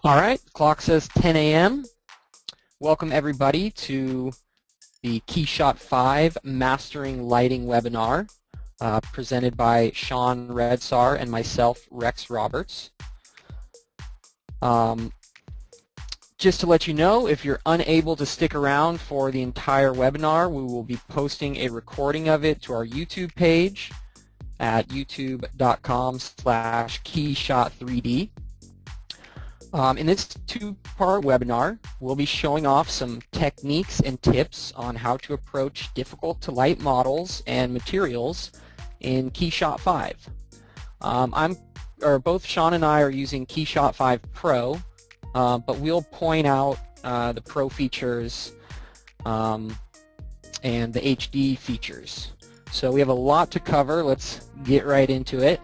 All right, clock says 10 a.m. Welcome everybody to the KeyShot 5 Mastering Lighting webinar presented by Sean Redsar and myself, Rex Roberts. Just to let you know, if you're unable to stick around for the entire webinar, we will be posting a recording of it to our YouTube page at youtube.com/KeyShot3D. In this two-part webinar, we'll be showing off some techniques and tips on how to approach difficult-to-light models and materials in KeyShot 5. Both Sean and I are using KeyShot 5 Pro, but we'll point out the Pro features and the HD features. So we have a lot to cover. Let's get right into it.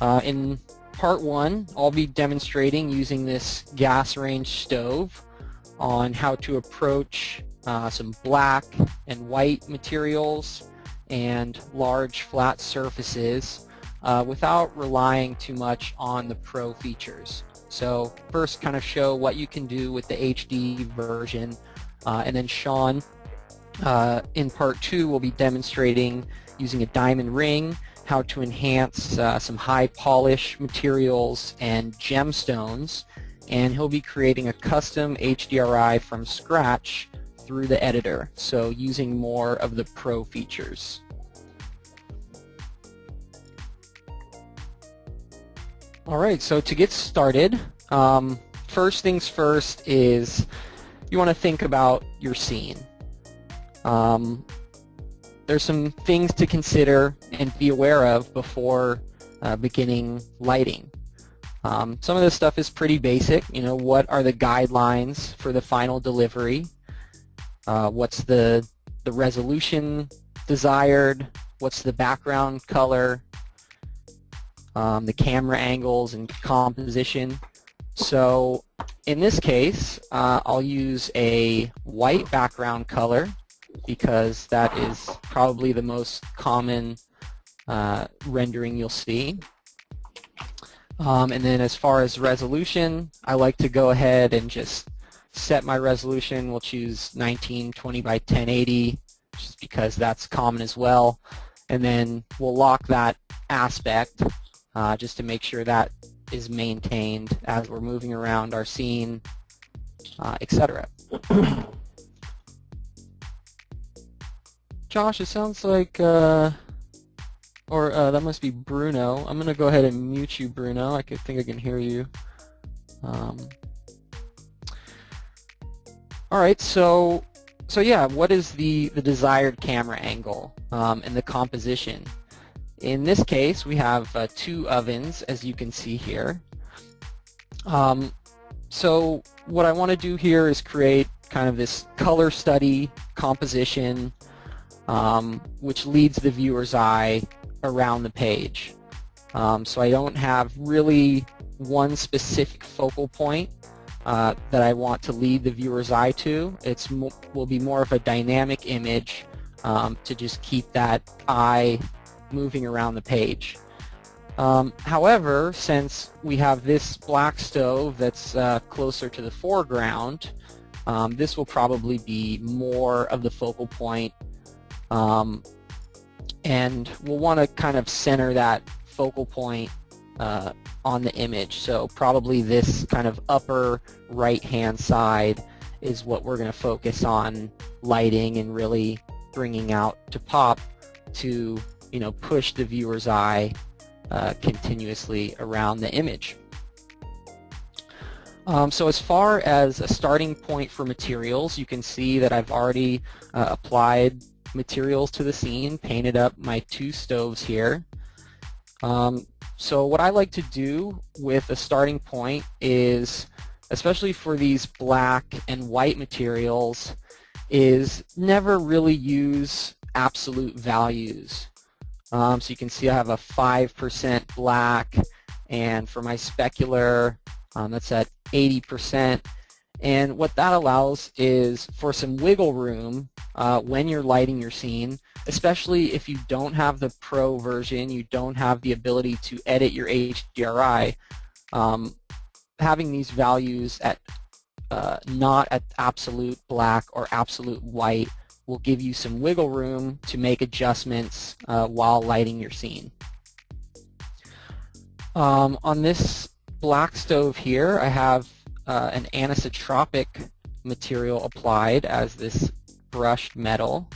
In Part 1, I'll be demonstrating using this gas range stove on how to approach some black and white materials and large flat surfaces without relying too much on the Pro features. So first kind of show what you can do with the HD version, and then Sean in Part 2 will be demonstrating using a diamond ring how to enhance some high polish materials and gemstones, and he'll be creating a custom HDRI from scratch through the editor, so using more of the Pro features. Alright, so to get started, first things first is you want to think about your scene. There's some things to consider and be aware of before beginning lighting. Some of this stuff is pretty basic. You know, what are the guidelines for the final delivery? What's the resolution desired? What's the background color? The camera angles and composition. So in this case, I'll use a white background color, because that is probably the most common rendering you'll see. And then as far as resolution, I like to go ahead and just set my resolution. We'll choose 1920 by 1080, just because that's common as well. And then we'll lock that aspect just to make sure that is maintained as we're moving around our scene, etc. Josh, it sounds like, that must be Bruno. I'm going to go ahead and mute you, Bruno. I think I can hear you. Alright, so yeah, what is the desired camera angle and the composition? In this case, we have 2 ovens, as you can see here. So what I want to do here is create kind of this color study composition, which leads the viewer's eye around the page. So I don't have really one specific focal point that I want to lead the viewer's eye to. Will be more of a dynamic image to just keep that eye moving around the page. However, since we have this black stove that's closer to the foreground, this will probably be more of the focal point. And we'll want to kind of center that focal point on the image. So probably this kind of upper right-hand side is what we're going to focus on lighting and really bringing out to pop to, you know, push the viewer's eye continuously around the image. So as far as a starting point for materials, you can see that I've already applied materials to the scene, painted up my 2 stoves here. So what I like to do with a starting point is, especially for these black and white materials, is never really use absolute values. So you can see I have a 5% black, and for my specular, that's at 80%. And what that allows is for some wiggle room when you're lighting your scene, especially if you don't have the Pro version, you don't have the ability to edit your HDRI. having these values at not at absolute black or absolute white will give you some wiggle room to make adjustments while lighting your scene. On this black stove here, I have an anisotropic material applied as this brushed metal.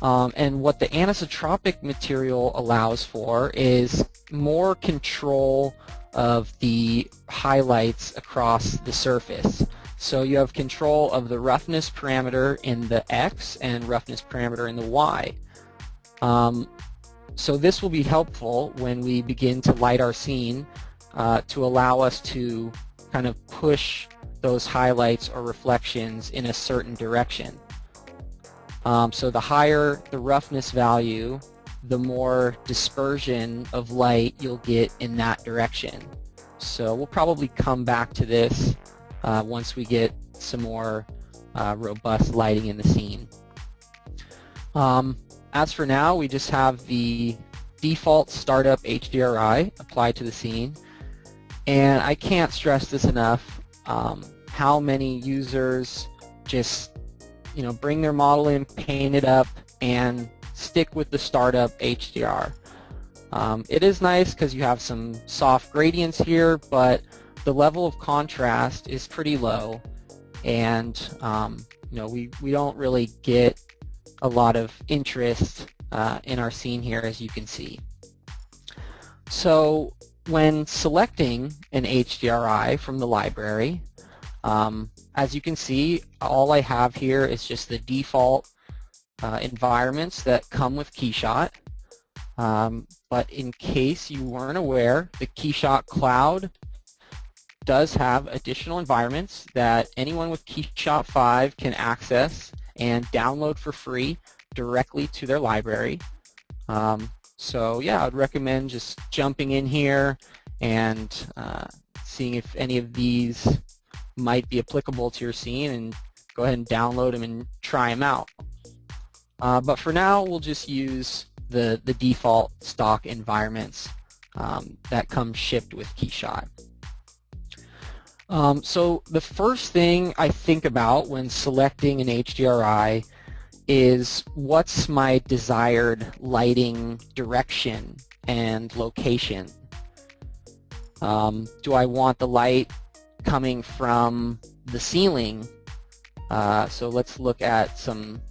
And what the anisotropic material allows for is more control of the highlights across the surface. So you have control of the roughness parameter in the X and roughness parameter in the Y. So this will be helpful when we begin to light our scene to allow us to kind of push those highlights or reflections in a certain direction. So the higher the roughness value, the more dispersion of light you'll get in that direction. So we'll probably come back to this once we get some more robust lighting in the scene. As for now, we just have the default startup HDRI applied to the scene, and I can't stress this enough, how many users just bring their model in, paint it up, and stick with the startup HDR. It is nice because you have some soft gradients here, but the level of contrast is pretty low, and we don't really get a lot of interest in our scene here, as you can see. So when selecting an HDRI from the library, as you can see, all I have here is just the default environments that come with KeyShot. But in case you weren't aware, the KeyShot Cloud does have additional environments that anyone with KeyShot 5 can access and download for free directly to their library. So yeah, I'd recommend just jumping in here and seeing if any of these might be applicable to your scene, and go ahead and download them and try them out. But for now, we'll just use the default stock environments that come shipped with KeyShot. So the first thing I think about when selecting an HDRI is what's my desired lighting direction and location. Do I want the light coming from the ceiling? So let's look at some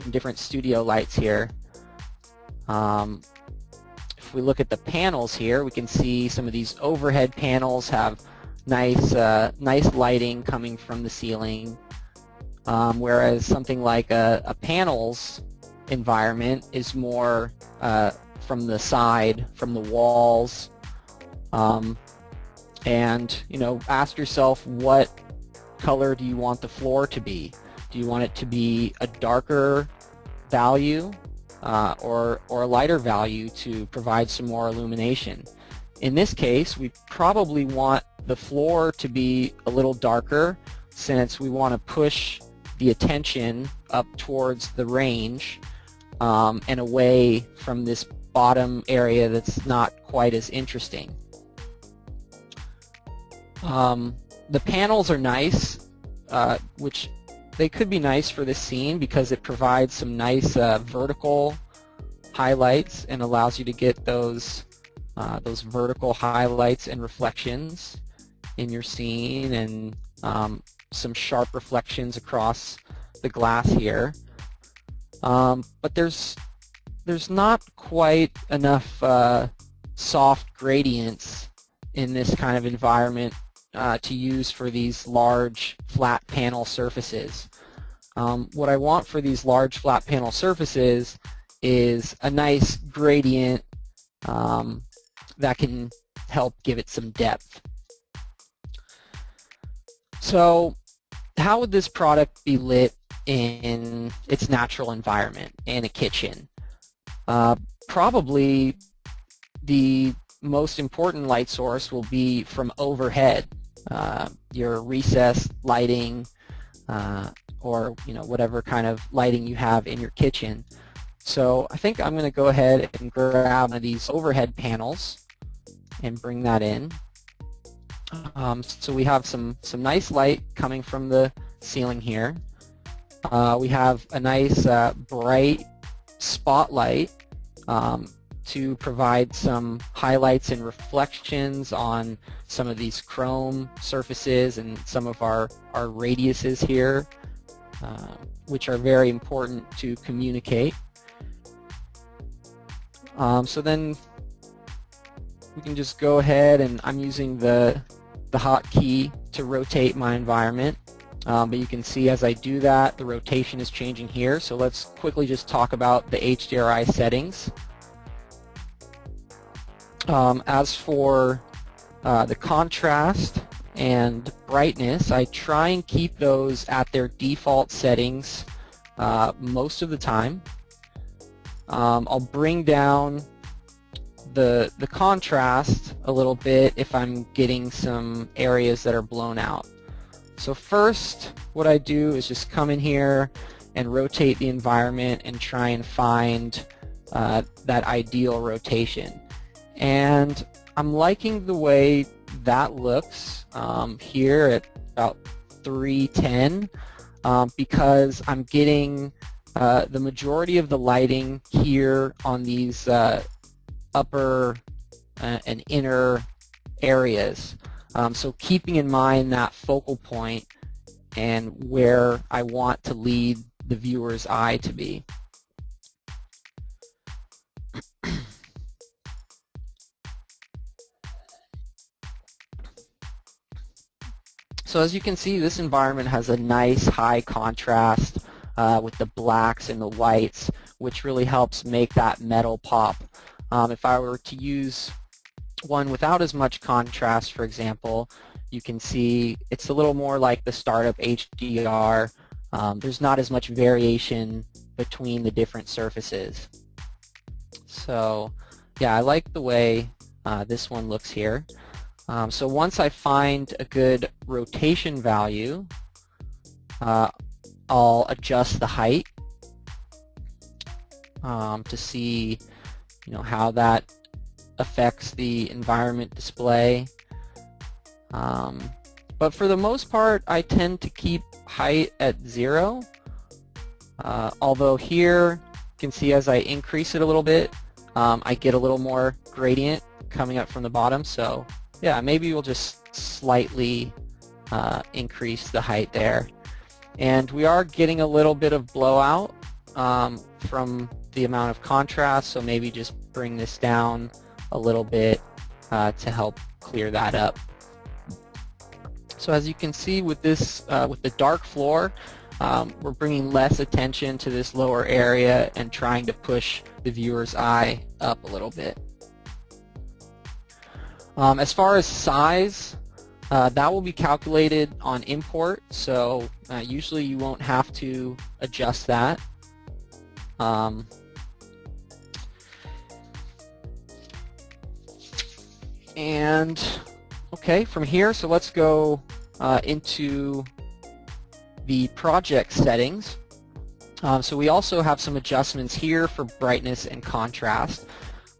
different studio lights here. If we look at the panels here, we can see some of these overhead panels have nice lighting coming from the ceiling, whereas something like a panels environment is more from the side, from the walls. And ask yourself, what color do you want the floor to be? Do you want it to be a darker value or a lighter value to provide some more illumination? In this case, we probably want the floor to be a little darker, since we want to push the attention up towards the range and away from this bottom area that's not quite as interesting. The panels are nice, which they could be nice for this scene because it provides some nice vertical highlights and allows you to get those vertical highlights and reflections in your scene, and some sharp reflections across the glass here. But there's not quite enough soft gradients in this kind of environment to use for these large flat panel surfaces. What I want for these large flat panel surfaces is a nice gradient that can help give it some depth. So how would this product be lit in its natural environment, in a kitchen? Probably the most important light source will be from overhead, your recessed lighting, or whatever kind of lighting you have in your kitchen. So I think I'm going to go ahead and grab one of these overhead panels and bring that in. So we have some nice light coming from the ceiling here. We have a nice bright spotlight to provide some highlights and reflections on some of these chrome surfaces and some of our radiuses here, which are very important to communicate. So then we can just go ahead, and I'm using the hotkey to rotate my environment. But you can see as I do that, the rotation is changing here. So let's quickly just talk about the HDRI settings. As for the contrast and brightness, I try and keep those at their default settings most of the time. I'll bring down the contrast a little bit if I'm getting some areas that are blown out. So first, what I do is just come in here and rotate the environment and try and find that ideal rotation. And I'm liking the way that looks here at about 310 because I'm getting the majority of the lighting here on these upper and inner areas. So keeping in mind that focal point and where I want to lead the viewer's eye to be. So as you can see, this environment has a nice high contrast with the blacks and the whites, which really helps make that metal pop. If I were to use one without as much contrast, for example, you can see it's a little more like the startup HDR. There's not as much variation between the different surfaces. So yeah, I like the way this one looks here. So once I find a good rotation value, I'll adjust the height to see, how that affects the environment display. But for the most part, I tend to keep height at 0. Although here, you can see as I increase it a little bit, I get a little more gradient coming up from the bottom. So yeah, maybe we'll just slightly increase the height there. And we are getting a little bit of blowout from the amount of contrast, so maybe just bring this down a little bit to help clear that up. So as you can see with this, with the dark floor, we're bringing less attention to this lower area and trying to push the viewer's eye up a little bit. As far as size, that will be calculated on import, so usually you won't have to adjust that. And okay, from here, so let's go into the project settings. So we also have some adjustments here for brightness and contrast.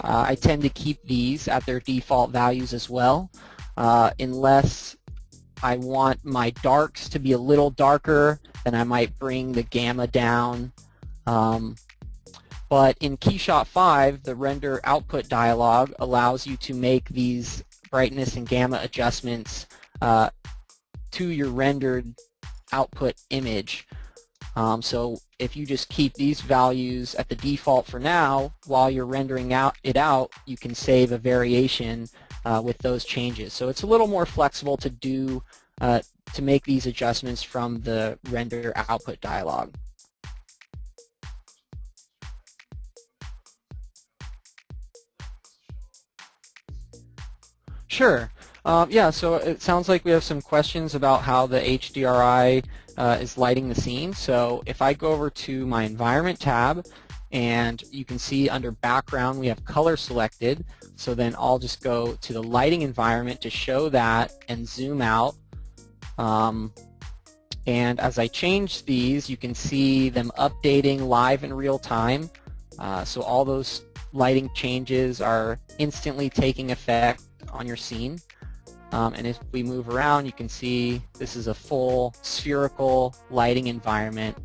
I tend to keep these at their default values as well, unless I want my darks to be a little darker, then I might bring the gamma down. But in KeyShot 5, the render output dialog allows you to make these brightness and gamma adjustments to your rendered output image. So if you just keep these values at the default for now, while you're rendering it out, you can save a variation with those changes. So it's a little more flexible to do to make these adjustments from the render output dialog. Sure. Yeah, so it sounds like we have some questions about how the HDRI is lighting the scene. So if I go over to my Environment tab, and you can see under Background we have color selected, so then I'll just go to the lighting environment to show that and zoom out. And as I change these, you can see them updating live in real time. So all those lighting changes are instantly taking effect on your scene. And if we move around, you can see this is a full spherical lighting environment.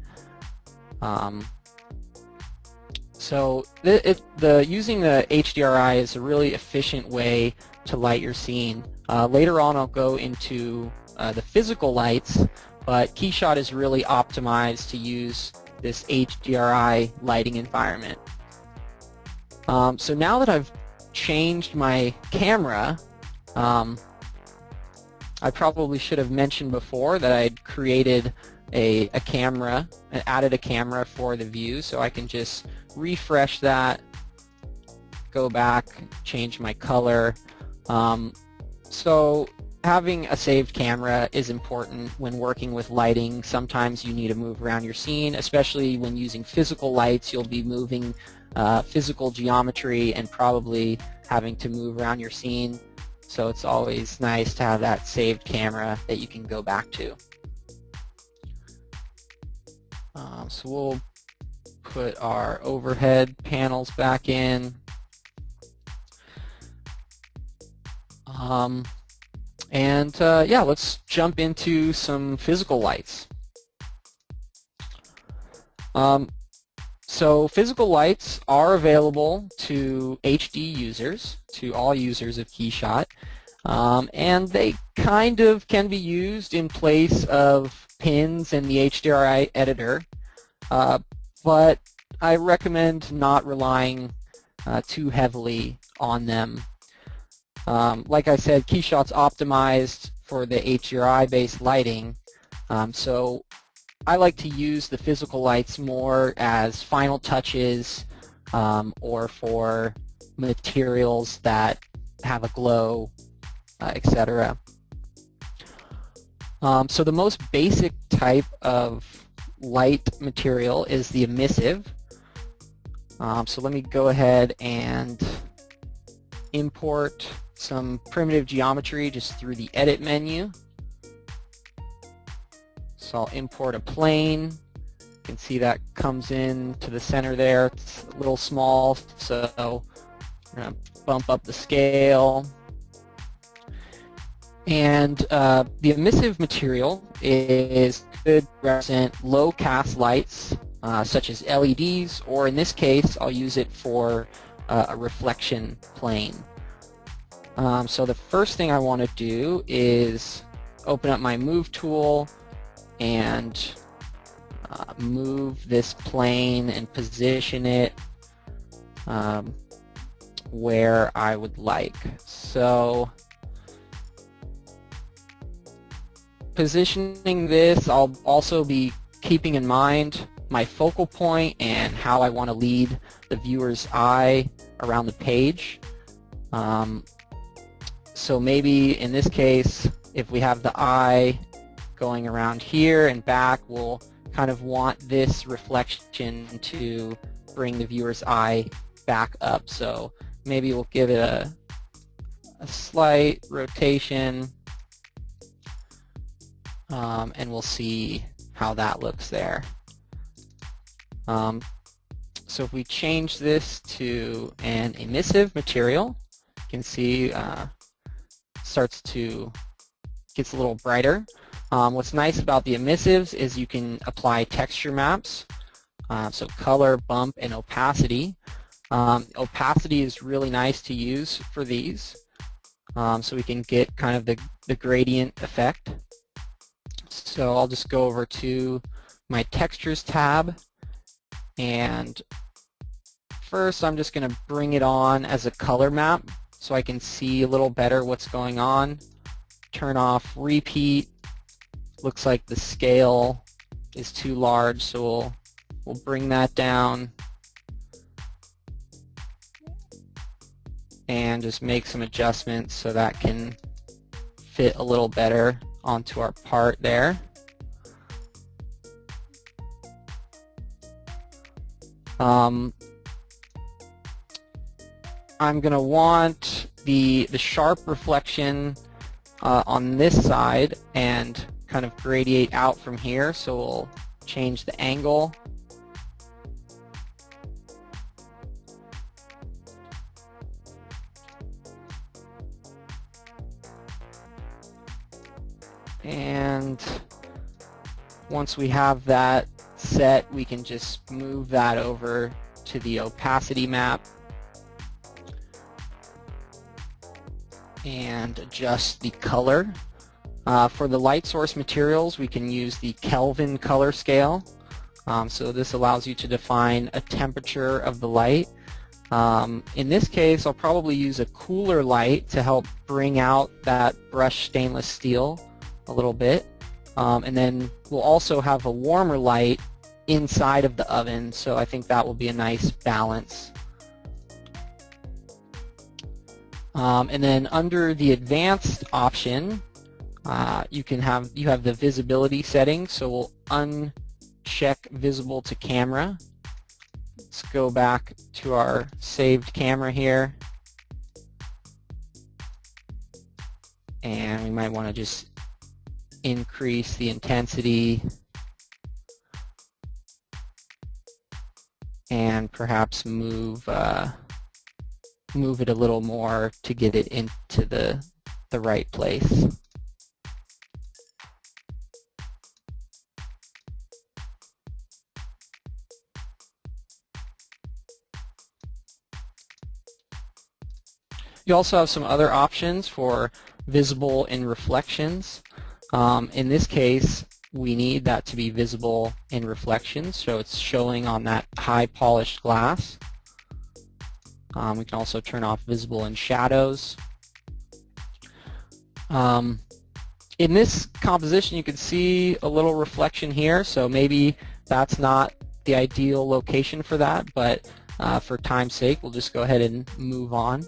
So using the HDRI is a really efficient way to light your scene. Later on I'll go into the physical lights, but KeyShot is really optimized to use this HDRI lighting environment. So now that I've changed my camera, I probably should have mentioned before that I'd created a camera and added a camera for the view, so I can just refresh that, go back, change my color. So having a saved camera is important when working with lighting. Sometimes you need to move around your scene, especially when using physical lights. You'll be moving physical geometry and probably having to move around your scene. So it's always nice to have that saved camera that you can go back to. So we'll put our overhead panels back in. Yeah, let's jump into some physical lights. So physical lights are available to HD users, to all users of KeyShot, and they kind of can be used in place of pins in the HDRI editor, but I recommend not relying too heavily on them. Like I said, KeyShot's optimized for the HDRI-based lighting, so I like to use the physical lights more as final touches or for materials that have a glow, etc. So the most basic type of light material is the emissive. So let me go ahead and import some primitive geometry just through the edit menu. So I'll import a plane. You can see that comes in to the center there. It's a little small, so I'm going to bump up the scale. And the emissive material is good to represent low cast lights such as LEDs, or in this case I'll use it for a reflection plane. So the first thing I want to do is open up my move tool and move this plane and position it where I would like. So positioning this, I'll also be keeping in mind my focal point and how I want to lead the viewer's eye around the page. So maybe in this case, if we have the eye going around here and back, we'll kind of want this reflection to bring the viewer's eye back up. So maybe we'll give it a slight rotation, and we'll see how that looks there. So if we change this to an emissive material, you can see gets a little brighter. What's nice about the emissives is you can apply texture maps, so color, bump, and opacity. Opacity is really nice to use for these, so we can get kind of the gradient effect. So I'll just go over to my textures tab, and first I'm just going to bring it on as a color map so I can see a little better what's going on. Turn off repeat. Looks like the scale is too large, so we'll bring that down and just make some adjustments so that can fit a little better onto our part there. I'm going to want the sharp reflection on this side and kind of gradiate out from here, so we'll change the angle. And once we have that set, we can just move that over to the opacity map and adjust the color. For the light source materials, we can use the Kelvin color scale. So this allows you to define a temperature of the light. In this case, I'll probably use a cooler light to help bring out that brushed stainless steel a little bit. And then we'll also have a warmer light inside of the oven, so I think that will be a nice balance. And then under the advanced option, you have the visibility setting, so we'll uncheck visible to camera. Let's go back to our saved camera here, and we might want to just increase the intensity and perhaps move it a little more to get it into the right place. You also have some other options for visible in reflections. In this case, we need that to be visible in reflections, so it's showing on that high polished glass. We can also turn off visible in shadows. In this composition, you can see a little reflection here, so maybe that's not the ideal location for that, but for time's sake, we'll just go ahead and move on.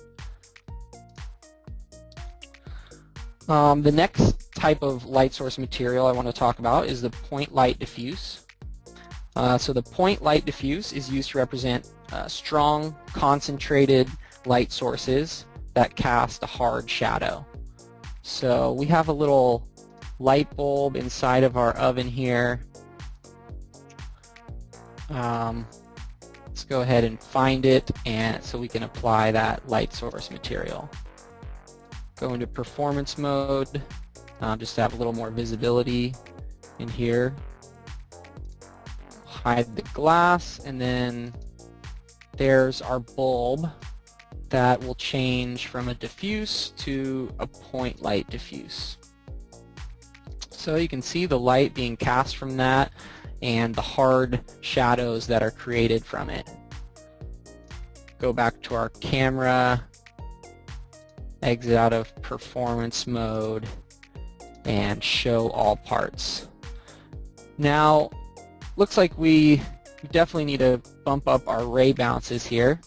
The next type of light source material I want to talk about is the point light diffuse. So the point light diffuse is used to represent strong, concentrated light sources that cast a hard shadow. So we have a little light bulb inside of our oven here. Let's go ahead and find it, and so we can apply that light source material. Go into performance mode, just to have a little more visibility in here. Hide the glass, and then there's our bulb that will change from a diffuse to a point light diffuse. So you can see the light being cast from that and the hard shadows that are created from it. Go back to our camera, exit out of performance mode, and show all parts. Now, looks like we definitely need to bump up our ray bounces here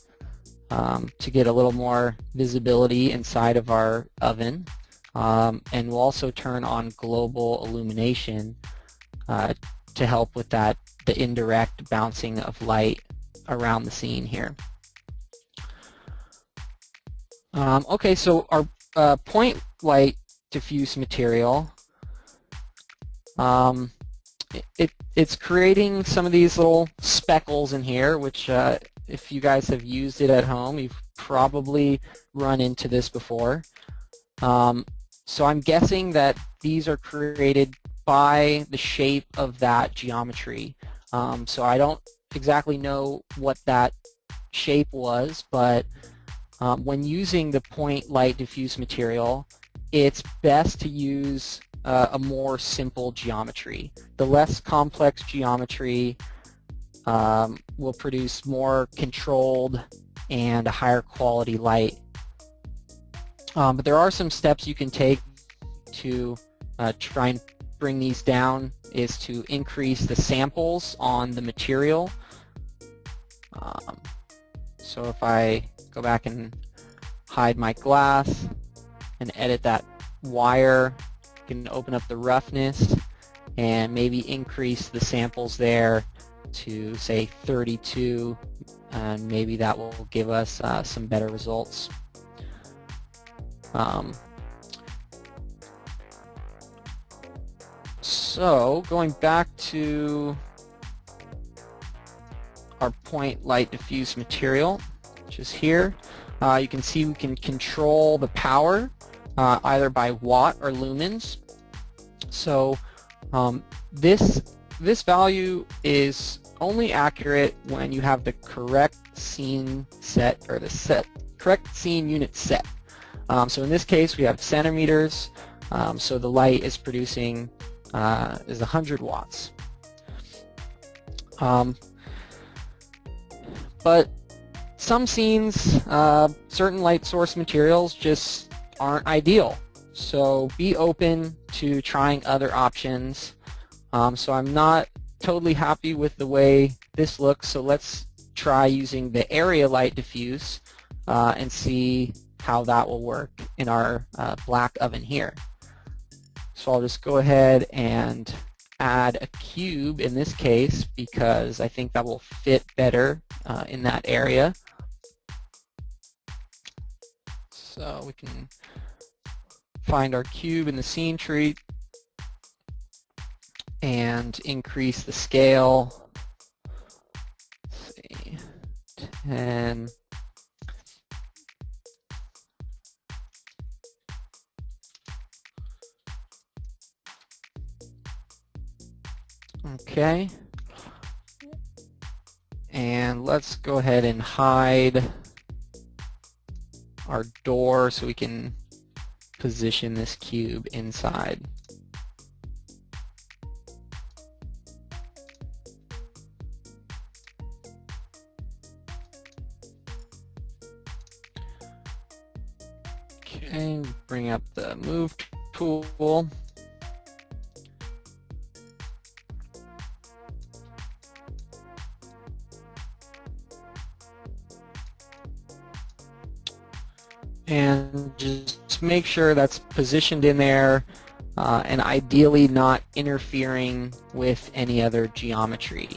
to get a little more visibility inside of our oven. And we'll also turn on global illumination to help with that, the indirect bouncing of light around the scene here. Okay, so our point light diffuse material, it's creating some of these little speckles in here, which if you guys have used it at home, you've probably run into this before. So I'm guessing that these are created by the shape of that geometry. So I don't exactly know what that shape was, but when using the point light diffuse material, it's best to use a more simple geometry. The less complex geometry will produce more controlled and a higher quality light. But there are some steps you can take to try and bring these down, is to increase the samples on the material. So if I go back and hide my glass and edit that wire, I can open up the roughness and maybe increase the samples there to say 32, and maybe that will give us some better results. So going back to our point light diffuse material, which is here, you can see we can control the power either by watt or lumens. So this value is only accurate when you have the correct scene set, or the correct scene unit set. So in this case we have centimeters, so the light is producing is 100 watts. But some scenes, certain light source materials just aren't ideal. So be open to trying other options. So I'm not totally happy with the way this looks, so let's try using the area light diffuse and see how that will work in our black oven here. So I'll just go ahead and add a cube in this case because I think that will fit better in that area. So we can find our cube in the scene tree and increase the scale. Let's see, 10. Okay. And let's go ahead and hide our door so we can position this cube inside. Okay, bring up the move tool. And just make sure that's positioned in there and ideally not interfering with any other geometry.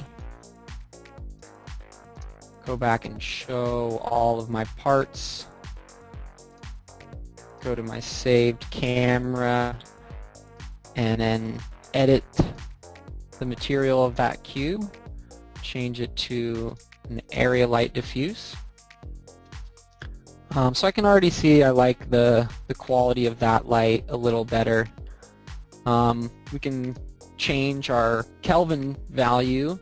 Go back and show all of my parts. Go to my saved camera and then edit the material of that cube. Change it to an area light diffuse. So I can already see I like the quality of that light a little better. We can change our Kelvin value.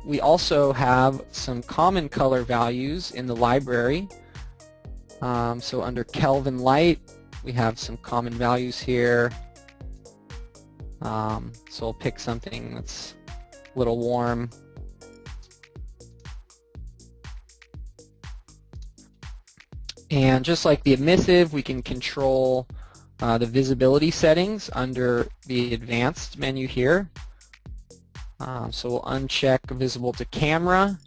We also have some common color values in the library. So under Kelvin light we have some common values here. So I'll pick something that's a little warm. And just like the emissive, we can control the visibility settings under the advanced menu here. So we'll uncheck visible to camera,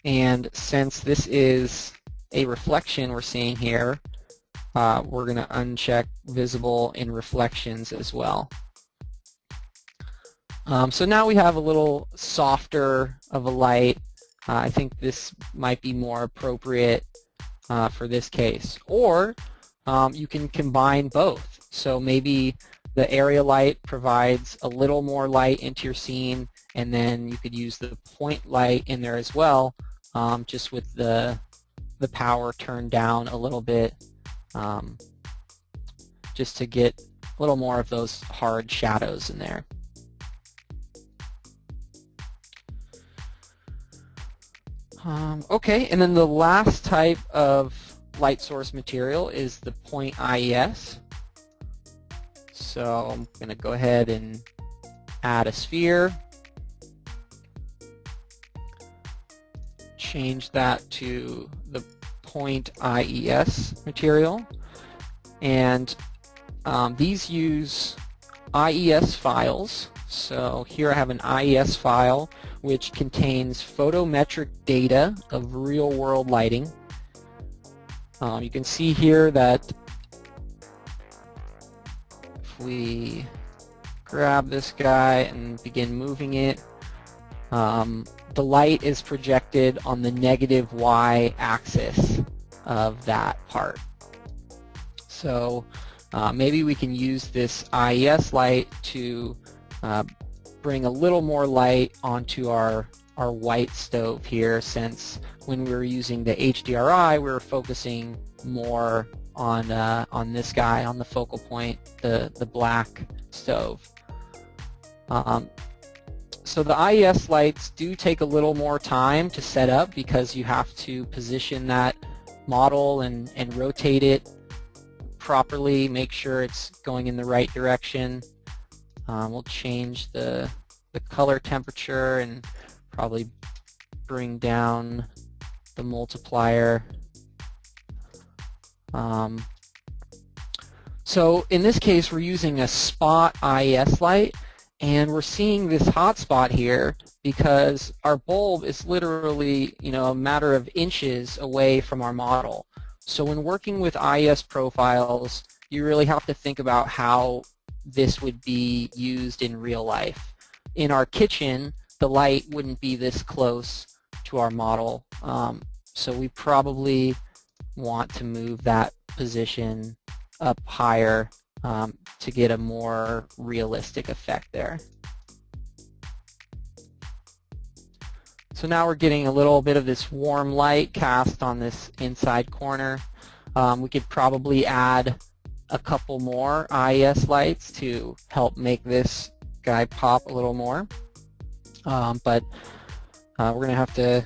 and since this is a reflection we're seeing here, we're going to uncheck visible in reflections as well. So now we have a little softer of a light. I think this might be more appropriate for this case. Or you can combine both. So maybe the area light provides a little more light into your scene, and then you could use the point light in there as well, just with the power turned down a little bit, just to get a little more of those hard shadows in there. Okay, and then the last type of light source material is the point IES. So I'm going to go ahead and add a sphere, change that to the point IES material, and these use IES files. So here I have an IES file which contains photometric data of real-world lighting. You can see here that if we grab this guy and begin moving it, the light is projected on the negative y-axis of that part. So maybe we can use this IES light to bring a little more light onto our white stove here, since when we were using the HDRI we were focusing more on this guy, on the focal point, the black stove. So the IES lights do take a little more time to set up because you have to position that model and rotate it properly, make sure it's going in the right direction. We'll change the color temperature and probably bring down the multiplier. So in this case we're using a spot IES light, and we're seeing this hot spot here because our bulb is literally, a matter of inches away from our model. So when working with IES profiles, you really have to think about how this would be used in real life. In our kitchen, the light wouldn't be this close to our model, so we probably want to move that position up higher to get a more realistic effect there. So now we're getting a little bit of this warm light cast on this inside corner. We could probably add a couple more IES lights to help make this guy pop a little more. But we're going to have to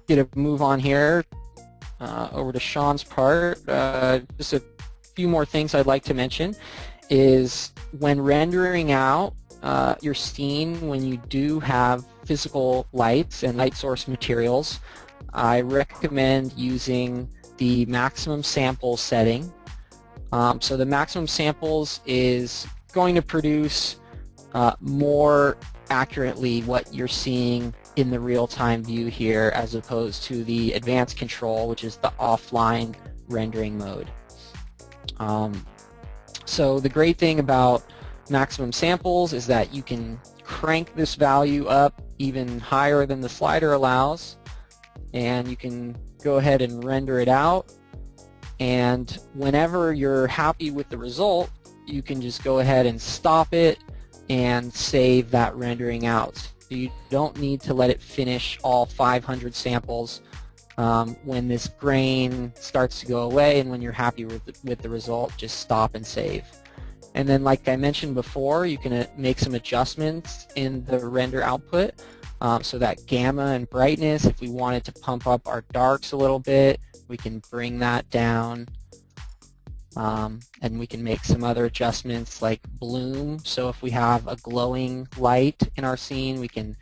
get a move on here over to Sean's part. Just a few more things I'd like to mention is when rendering out your scene, when you do have physical lights and light source materials, I recommend using the maximum sample setting. So the maximum samples is going to produce more accurately what you're seeing in the real-time view here as opposed to the advanced control, which is the offline rendering mode. So the great thing about maximum samples is that you can crank this value up even higher than the slider allows, and you can go ahead and render it out, and whenever you're happy with the result, you can just go ahead and stop it and save that rendering out. So you don't need to let it finish all 500 samples when this grain starts to go away, and when you're happy with the result, just stop and save. And then, like I mentioned before, you can make some adjustments in the render output. So that gamma and brightness, if we wanted to pump up our darks a little bit, we can bring that down. And we can make some other adjustments like bloom. So if we have a glowing light in our scene, we can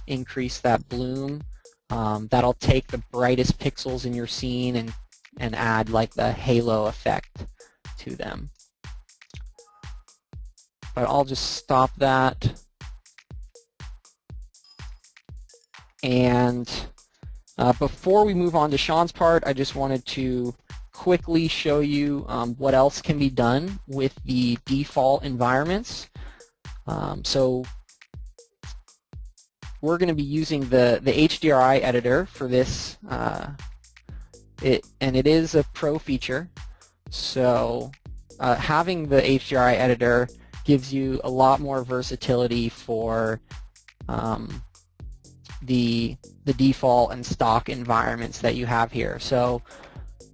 increase that bloom. That'll take the brightest pixels in your scene and add like the halo effect to them. But I'll just stop that. And before we move on to Sean's part, I just wanted to quickly show you what else can be done with the default environments. So we're going to be using the HDRI editor for this, and it is a pro feature. So having the HDRI editor gives you a lot more versatility for the default and stock environments that you have here. So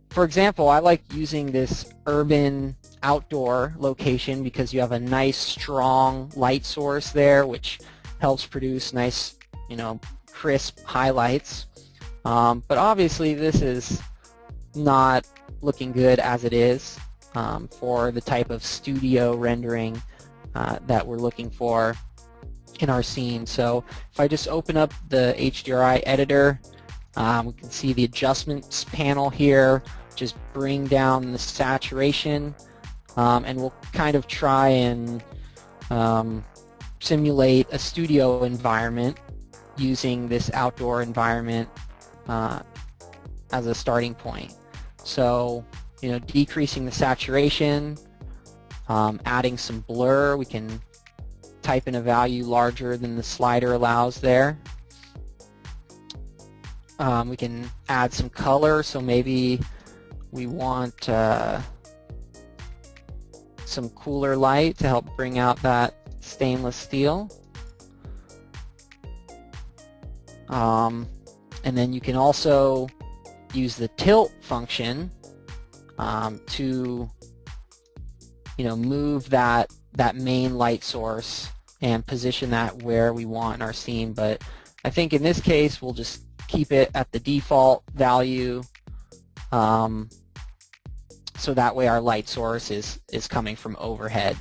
for example, I like using this urban outdoor location because you have a nice strong light source there which helps produce nice, crisp highlights. But obviously this is not looking good as it is for the type of studio rendering that we're looking for in our scene. So if I just open up the HDRI editor, we can see the adjustments panel here. Just bring down the saturation, and we'll kind of try and simulate a studio environment using this outdoor environment as a starting point. So, decreasing the saturation, adding some blur. We can type in a value larger than the slider allows there. We can add some color, so maybe we want some cooler light to help bring out that stainless steel. And then you can also use the tilt function to move that that main light source and position that where we want in our scene. But I think in this case we'll just keep it at the default value, so that way our light source is coming from overhead.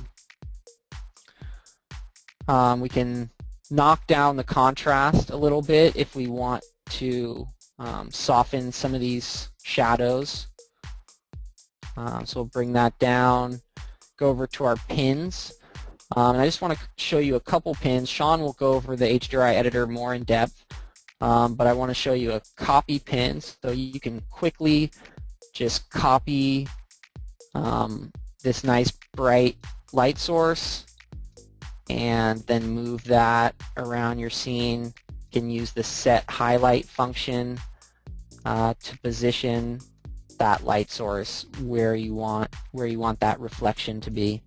We can knock down the contrast a little bit if we want to soften some of these shadows. So we'll bring that down, go over to our pins. And I just want to show you a couple pins. Sean will go over the HDRI editor more in depth, but I want to show you a copy pin so you can quickly just copy this nice bright light source and then move that around your scene. You can use the set highlight function to position that light source where you want that reflection to be.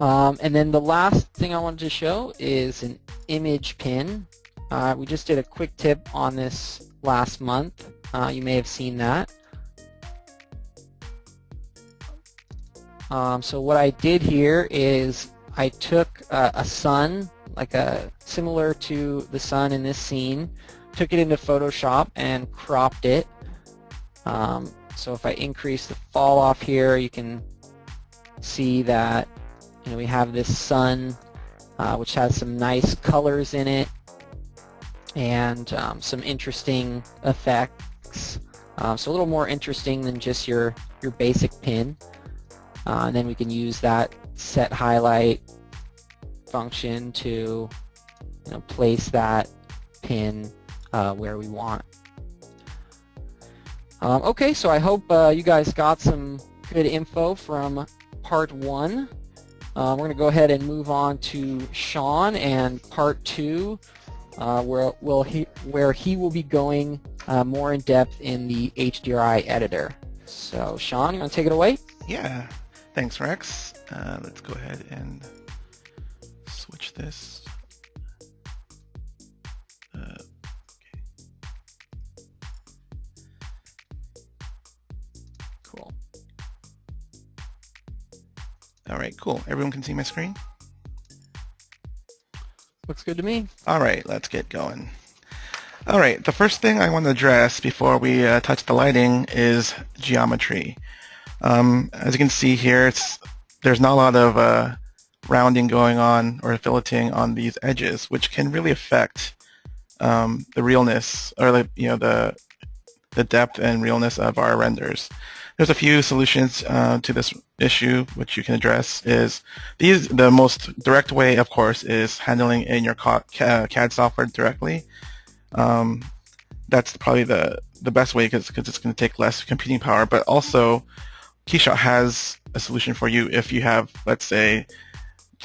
And then the last thing I wanted to show is an image pin. We just did a quick tip on this last month. You may have seen that. So what I did here is I took a sun, like similar to the sun in this scene, took it into Photoshop and cropped it. So if I increase the fall off here, you can see that we have this sun which has some nice colors in it and some interesting effects. So a little more interesting than just your basic pin. And then we can use that set highlight function to place that pin where we want. Okay, so I hope you guys got some good info from part 1. We're going to go ahead and move on to Sean and part 2, where he will be going more in depth in the HDRI editor. So Sean, you want to take it away? Yeah, thanks Rex. Let's go ahead and switch this. Okay. Cool. All right, cool. Everyone can see my screen? Looks good to me. All right, let's get going. All right, the first thing I want to address before we touch the lighting is geometry. As you can see here, there's not a lot of rounding going on or filleting on these edges, which can really affect the realness or the depth and realness of our renders. There's a few solutions to this issue which you can address. The most direct way, of course, is handling in your CAD software directly. That's probably the best way because it's going to take less computing power. But also, KeyShot has a solution for you if you have, let's say,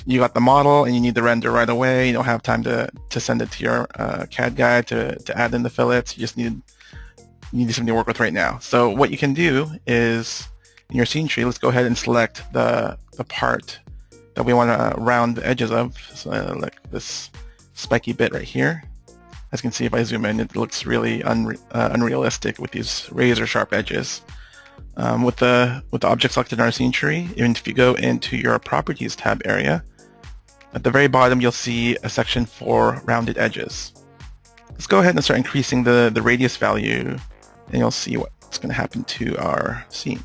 you got the model and you need the render right away. You don't have time to send it to your CAD guy to add in the fillets. You just need something to work with right now. So what you can do is in your scene tree, let's go ahead and select the part that we want to round the edges of. So like this spiky bit right here. As you can see, if I zoom in, it looks really unrealistic with these razor sharp edges. With the object selected in our scene tree, even if you go into your Properties tab area, at the very bottom you'll see a section for rounded edges. Let's go ahead and start increasing the radius value, and you'll see what's going to happen to our scene.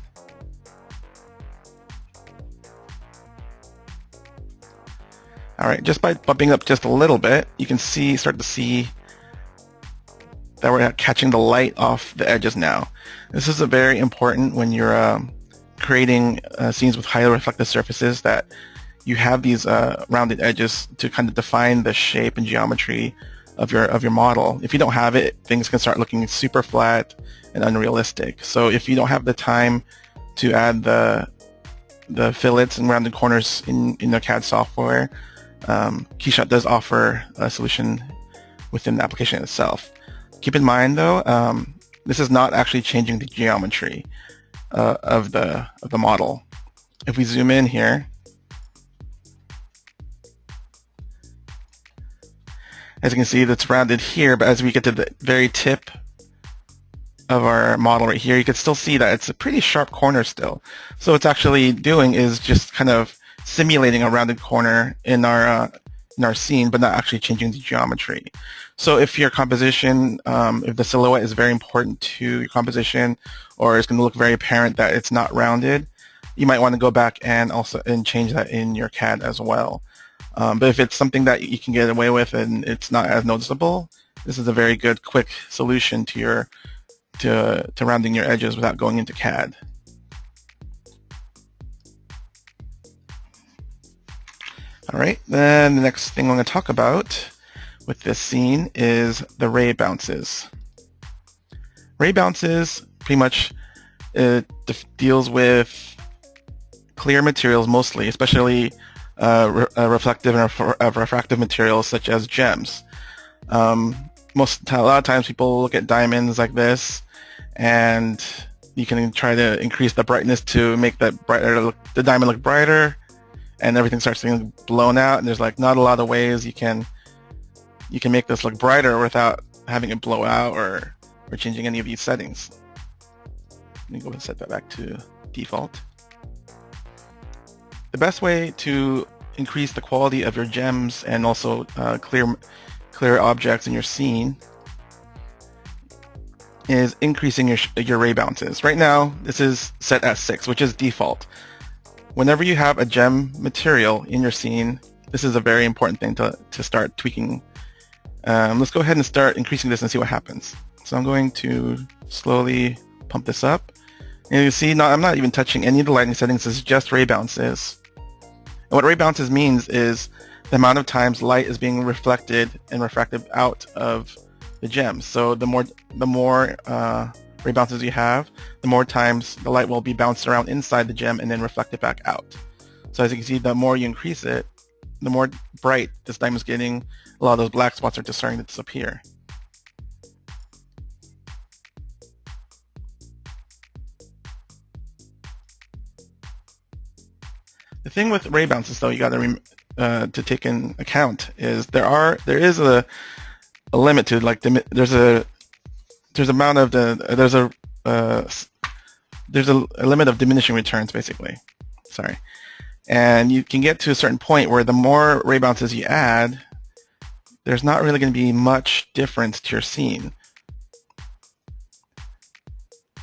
All right, just by bumping up just a little bit, you can start to see that we're catching the light off the edges now. This is very important when you're creating scenes with highly reflective surfaces, that you have these rounded edges to kind of define the shape and geometry of your model. If you don't have it, things can start looking super flat and unrealistic. So if you don't have the time to add the fillets and rounded corners in the CAD software, KeyShot does offer a solution within the application itself. Keep in mind though, this is not actually changing the geometry of the model. If we zoom in here, as you can see, that's rounded here, but as we get to the very tip of our model right here, you can still see that it's a pretty sharp corner still. So what's actually doing is just kind of simulating a rounded corner in our scene, but not actually changing the geometry. So if your composition, if the silhouette is very important to your composition, or it's going to look very apparent that it's not rounded, you might want to go back and change that in your CAD as well. But if it's something that you can get away with and it's not as noticeable, this is a very good, quick solution to rounding your edges without going into CAD. All right, then the next thing I'm going to talk about with this scene is the ray bounces. Ray bounces pretty much deals with clear materials mostly, especially reflective and refractive materials such as gems. A lot of times people look at diamonds like this, and you can try to increase the brightness to make the diamond look brighter, and everything starts getting blown out. And there's like not a lot of ways you can make this look brighter without having it blow out or changing any of these settings. Let me go and set that back to default. The best way to increase the quality of your gems and also clear objects in your scene is increasing your ray bounces. Right now, this is set at 6, which is default. Whenever you have a gem material in your scene, this is a very important thing to start tweaking. Let's go ahead and start increasing this and see what happens. So I'm going to slowly pump this up. And you see, I'm not even touching any of the lighting settings. It's just ray bounces. And what ray bounces means is the amount of times light is being reflected and refracted out of the gem. So the more ray bounces you have, the more times the light will be bounced around inside the gem and then reflected back out. So as you can see, the more you increase it, the more bright this diamond's getting. A lot of those black spots are just starting to disappear. The thing with ray bounces, though, you got to take in account is there is a limit to, like, there's a limit of diminishing returns, basically. Sorry. And you can get to a certain point where the more ray bounces you add, there's not really going to be much difference to your scene.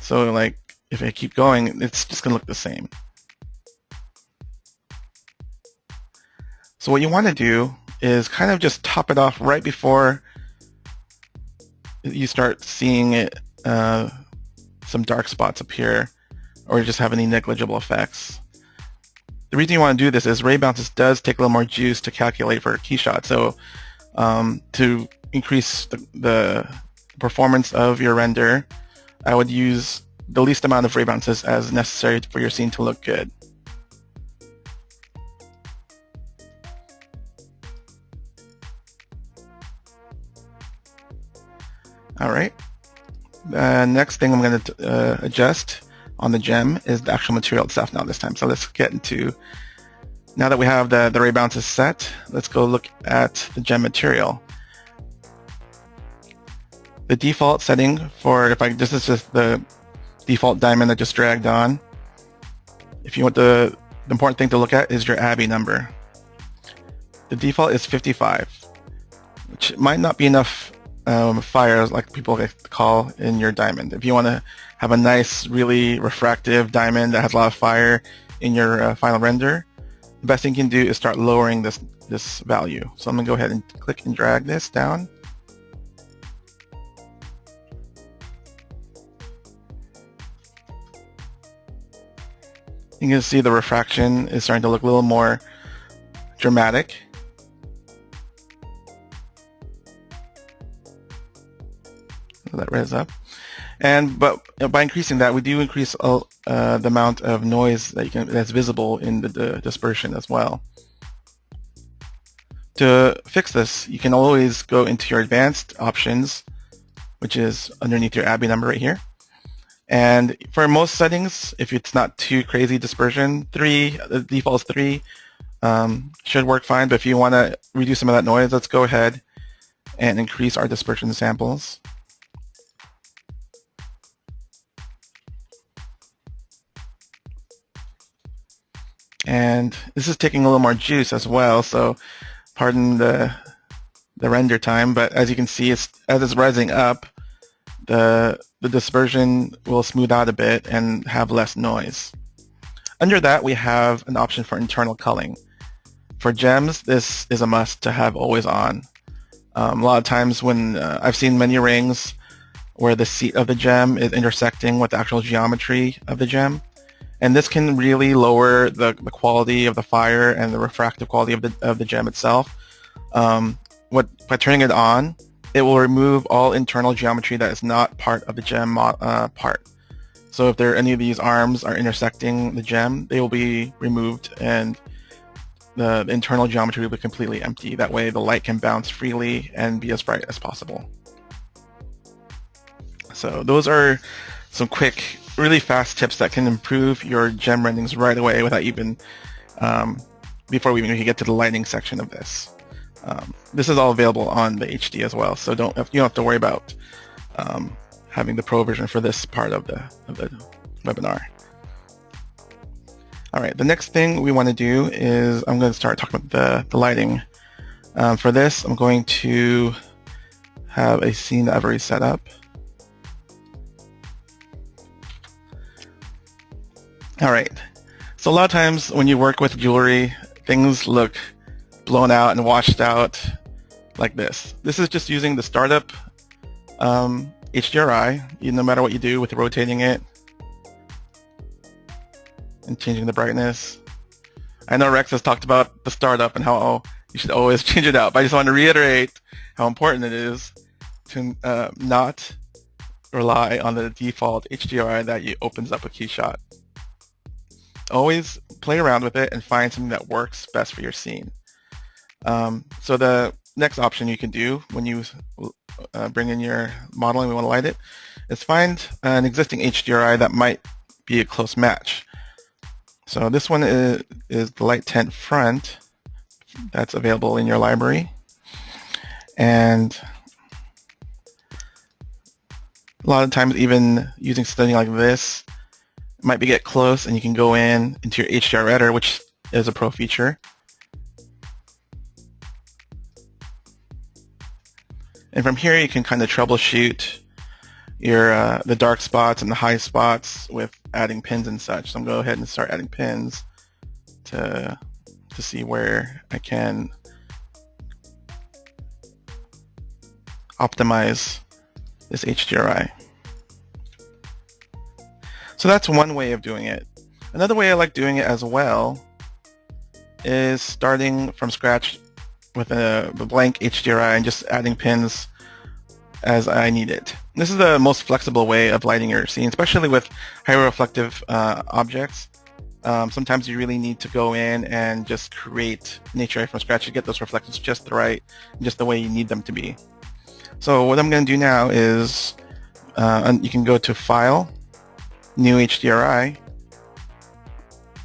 So, like, if I keep going, it's just going to look the same. So what you want to do is kind of just top it off right before you start seeing it, some dark spots appear, or just have any negligible effects. The reason you want to do this is ray bounces does take a little more juice to calculate for KeyShot. So to increase the performance of your render, I would use the least amount of ray bounces as necessary for your scene to look good. All right. Next thing I'm going to adjust on the gem is the actual material itself now this time. So let's get into, now that we have the ray bounces set, let's go look at the gem material. The default setting for, this is just the default diamond that just dragged on. If you want the important thing to look at is your Abbey number. The default is 55, which might not be enough fire, like people like to call, in your diamond. If you want to have a nice, really refractive diamond that has a lot of fire in your final render, the best thing you can do is start lowering this value. So I'm going to go ahead and click and drag this down. You can see the refraction is starting to look a little more dramatic. Let that res up, but by increasing that, we do increase the amount of noise that's visible in the dispersion as well. To fix this, you can always go into your advanced options, which is underneath your Abbey number right here. And for most settings, if it's not too crazy dispersion, the default is 3, should work fine. But if you want to reduce some of that noise, let's go ahead and increase our dispersion samples. And this is taking a little more juice as well, so pardon the render time, but as you can see, as it's rising up, the dispersion will smooth out a bit and have less noise. Under that, we have an option for internal culling. For gems, this is a must to have always on. A lot of times when I've seen many rings where the seat of the gem is intersecting with the actual geometry of the gem, and this can really lower the quality of the fire and the refractive quality of the gem itself. By turning it on, it will remove all internal geometry that is not part of the gem part. So if there any of these arms are intersecting the gem, they will be removed, and the internal geometry will be completely empty. That way the light can bounce freely and be as bright as possible. So those are some quick, really fast tips that can improve your gem renderings right away without even, before we even get to the lighting section of this. This is all available on the HD as well, so you don't have to worry about having the pro version for this part of the webinar. All right, the next thing we want to do is I'm going to start talking about the lighting. For this, I'm going to have a scene that I've already set up. All right, so a lot of times when you work with jewelry, things look blown out and washed out like this. This is just using the startup HDRI, no matter what you do with rotating it and changing the brightness. I know Rex has talked about the startup and how you should always change it out, but I just want to reiterate how important it is to not rely on the default HDRI that opens up with KeyShot. Always play around with it and find something that works best for your scene. So the next option you can do when you bring in your model and we want to light it is find an existing HDRI that might be a close match. So this one is the light tent front that's available in your library. And a lot of times even using something like this might get close, and you can go into your HDR editor, which is a pro feature. And from here you can kind of troubleshoot your the dark spots and the high spots with adding pins and such. So I'm going to go ahead and start adding pins to see where I can optimize this HDRI. So that's one way of doing it. Another way I like doing it as well is starting from scratch with the blank HDRI and just adding pins as I need it. This is the most flexible way of lighting your scene, especially with high reflective objects. Sometimes you really need to go in and just create an HDRI from scratch to get those reflections just right, just the way you need them to be. So what I'm going to do now is you can go to File, New HDRI,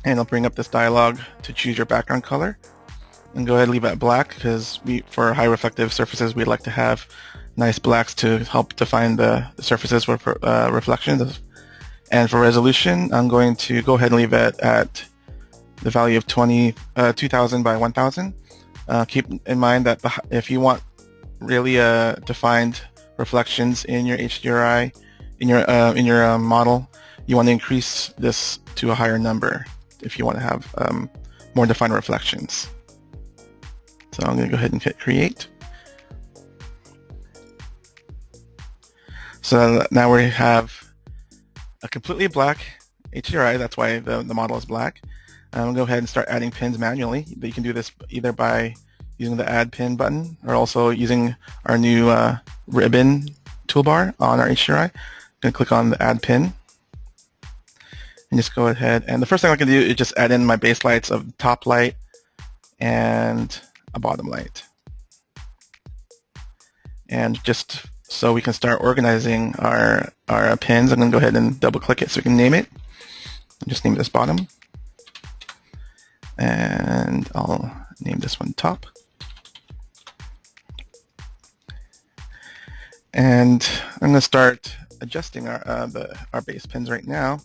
and I'll bring up this dialog to choose your background color. And go ahead and leave it at black, because for high reflective surfaces we'd like to have nice blacks to help define the surfaces with reflections. And for resolution, I'm going to go ahead and leave it at the value of 2000 by 1000. Keep in mind that if you want really defined reflections in your HDRI, in your model, you want to increase this to a higher number if you want to have more defined reflections. So I'm going to go ahead and hit create. So now we have a completely black HDRI. That's why the model is black. I'm going to go ahead and start adding pins manually. You can do this either by using the add pin button or also using our new ribbon toolbar on our HDRI. I'm going to click on the add pin and just go ahead. And the first thing I can do is just add in my base lights of top light and a bottom light. And just so we can start organizing our pins, I'm going to go ahead and double click it so we can name it. I'll just name this bottom. And I'll name this one top. And I'm going to start adjusting our base pins right now.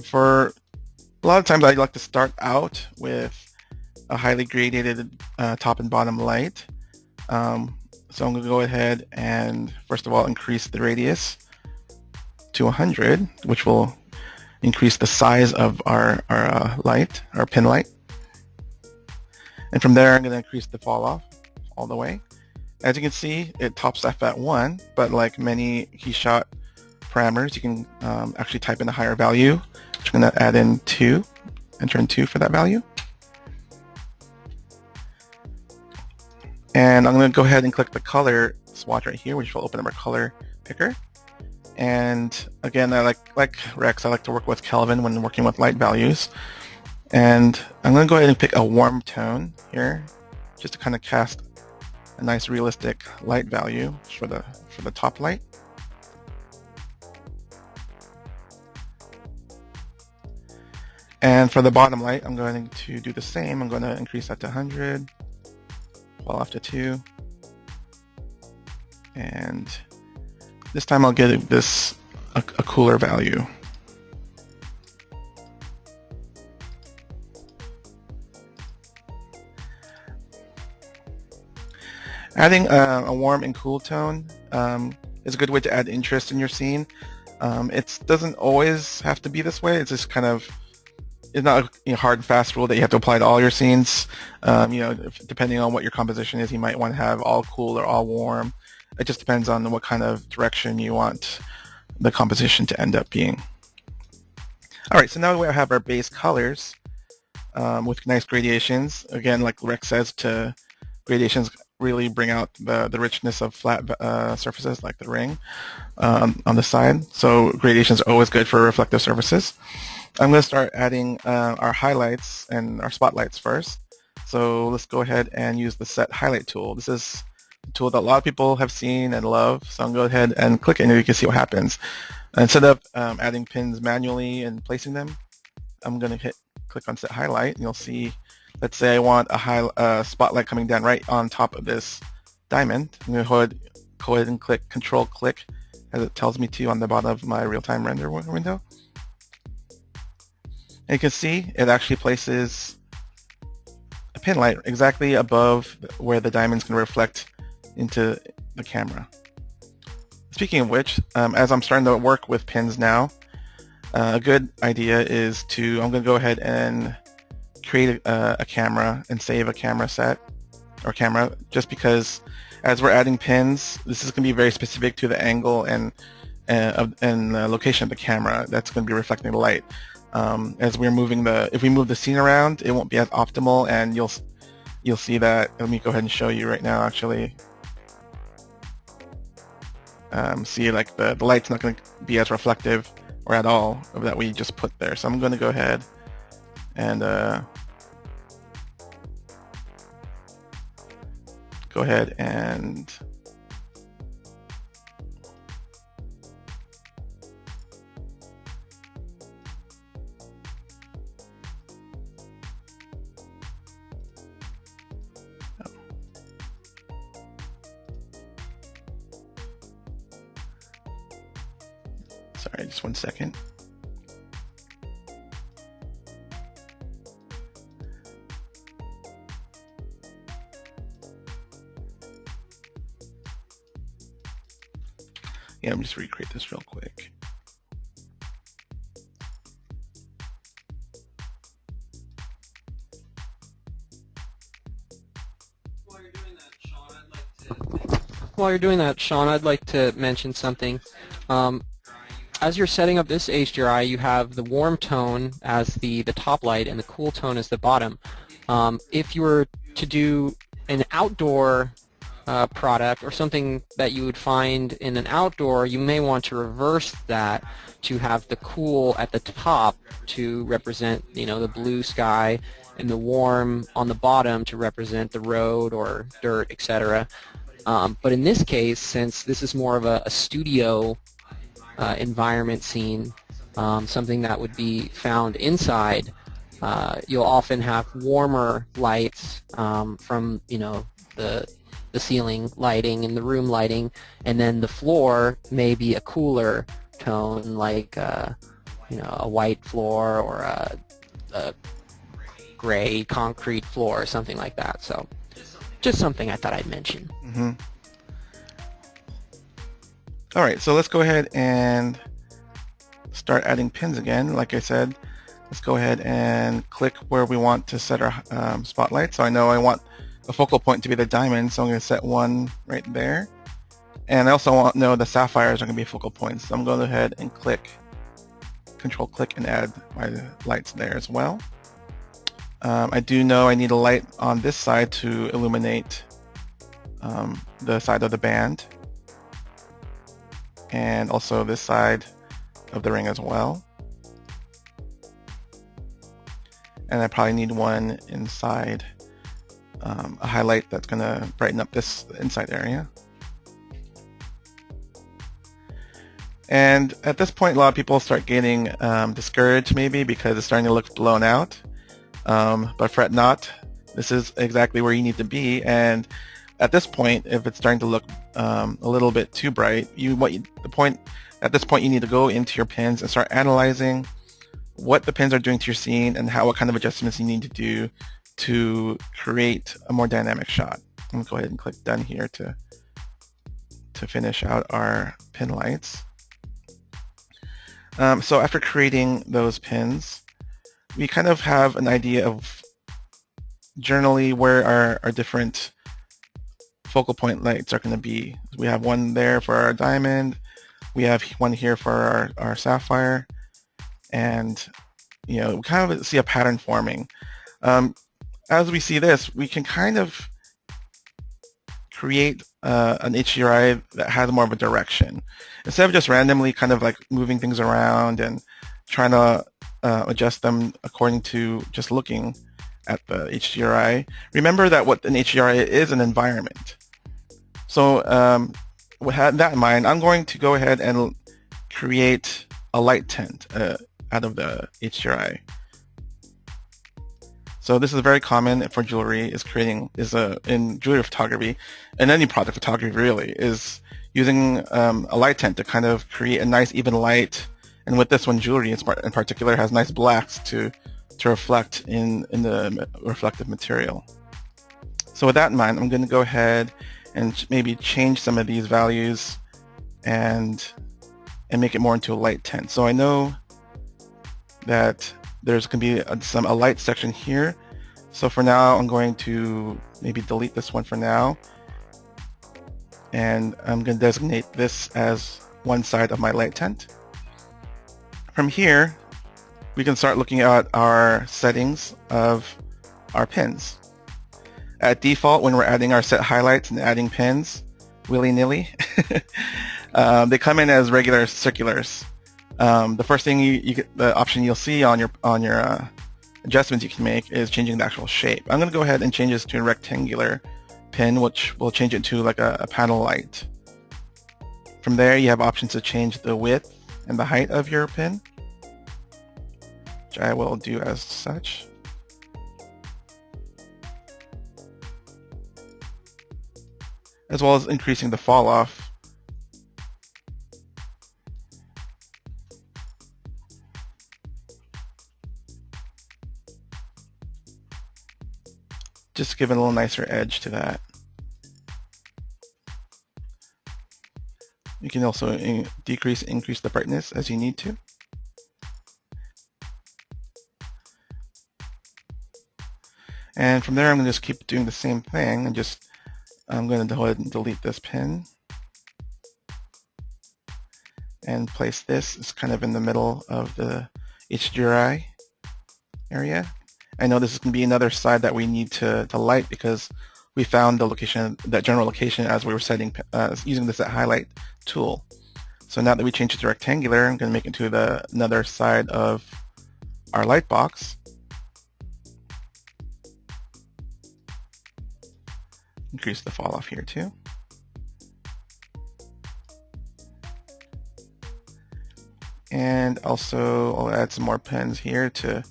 For a lot of times I like to start out with a highly gradiated top and bottom light. So I'm going to go ahead and first of all increase the radius to 100, which will increase the size of our light, our pin light. And from there I'm going to increase the fall off all the way. As you can see, it tops off at 1, but like many KeyShot parameters, you can actually type in a higher value, which I'm going to add in 2, enter in 2 for that value. And I'm going to go ahead and click the color swatch right here, which will open up our color picker. And again, I like Rex, I like to work with Kelvin when working with light values. And I'm going to go ahead and pick a warm tone here, just to kind of cast a nice realistic light value for the top light. And for the bottom light, I'm going to do the same. I'm going to increase that to 100, fall off to 2, and this time I'll give this a cooler value. Adding a warm and cool tone is a good way to add interest in your scene. It doesn't always have to be this way. It's just kind of, it's not a hard and fast rule that you have to apply to all your scenes. Depending on what your composition is, you might want to have all cool or all warm. It just depends on what kind of direction you want the composition to end up being. Alright, so now we have our base colors with nice gradations. Again, like Rex says, gradations really bring out the richness of flat surfaces like the ring on the side. So gradations are always good for reflective surfaces. I'm going to start adding our highlights and our spotlights first. So let's go ahead and use the Set Highlight tool. This is a tool that a lot of people have seen and love. So I'm going to go ahead and click it and you can see what happens. Instead of adding pins manually and placing them, I'm going to click on Set Highlight and you'll see, let's say I want a spotlight coming down right on top of this diamond. I'm going to go ahead and click Control Click as it tells me to on the bottom of my real-time render window. And you can see it actually places a pin light exactly above where the diamond's going to reflect into the camera. Speaking of which, as I'm starting to work with pins now, a good idea is I'm going to go ahead and create a camera and save a camera set or camera, just because as we're adding pins, this is going to be very specific to the angle and location of the camera that's going to be reflecting the light. As we're moving if we move the scene around, it won't be as optimal, and you'll see that. Let me go ahead and show you right now. Actually, see, like the light's not going to be as reflective or at all that we just put there. So I'm going to go ahead and sorry, just 1 second. Yeah, let me just recreate this real quick. While you're doing that, Sean, I'd like to mention something. As you're setting up this HDRI, you have the warm tone as the top light and the cool tone as the bottom. If you were to do an outdoor product or something that you would find in an outdoor, you may want to reverse that to have the cool at the top to represent, the blue sky, and the warm on the bottom to represent the road or dirt, etc. But in this case, since this is more of a studio environment scene, something that would be found inside, you'll often have warmer lights from the ceiling lighting and the room lighting, and then the floor may be a cooler tone, like a white floor or a gray concrete floor or something like that. So just something I thought I'd mention. Mm-hmm. All right, so let's go ahead and start adding pins again. Like I said, let's go ahead and click where we want to set our spotlight. So I know I want the focal point to be the diamond, so I'm going to set one right there. And I also want to know the sapphires are going to be focal points. So I'm going to go ahead and control click and add my lights there as well. I do know I need a light on this side to illuminate the side of the band, and also this side of the ring as well. And I probably need one inside, a highlight that's going to brighten up this inside area. And at this point, a lot of people start getting discouraged maybe because it's starting to look blown out. But fret not, this is exactly where you need to be. And at this point, if it's starting to look a little bit too bright, at this point you need to go into your pins and start analyzing what the pins are doing to your scene and what kind of adjustments you need to do to create a more dynamic shot. I'm going to go ahead and click done here to finish out our pin lights. So after creating those pins, we kind of have an idea of generally where our different focal point lights are going to be. We have one there for our diamond, we have one here for our sapphire, and we kind of see a pattern forming. As we see this, we can kind of create an HDRI that has more of a direction. Instead of just randomly kind of like moving things around and trying to adjust them according to just looking at the HDRI, remember that what an HDRI is an environment. So with that in mind, I'm going to go ahead and create a light tint out of the HDRI. So this is very common for jewelry, in jewelry photography, and any product photography really, is using a light tint to kind of create a nice even light. And with this one, jewelry in particular has nice blacks to reflect in the reflective material. So with that in mind, I'm going to go ahead and maybe change some of these values and make it more into a light tint. So I know that there's going to be a light section here. So for now, I'm going to maybe delete this one for now. And I'm going to designate this as one side of my light tint. From here, we can start looking at our settings of our pins. At default, when we're adding our set highlights and adding pins willy-nilly, they come in as regular circulars. The first thing the option you'll see on your adjustments you can make is changing the actual shape. I'm going to go ahead and change this to a rectangular pin, which will change it to like a panel light. From there, you have options to change the width and the height of your pin, which I will do as such. As well as increasing the fall off. Just give it a little nicer edge to that. You can also increase the brightness as you need to. And from there, I'm going to just keep doing the same thing, and I'm going to go ahead and delete this pin and place this. It's kind of in the middle of the HDRI area. I know this is going to be another side that we need to light because we found the location, that general location, as we were setting using the set highlight tool. So now that we changed it to rectangular, I'm going to make it to another side of our light box. Increase the fall off here too. And also I'll add some more pins here to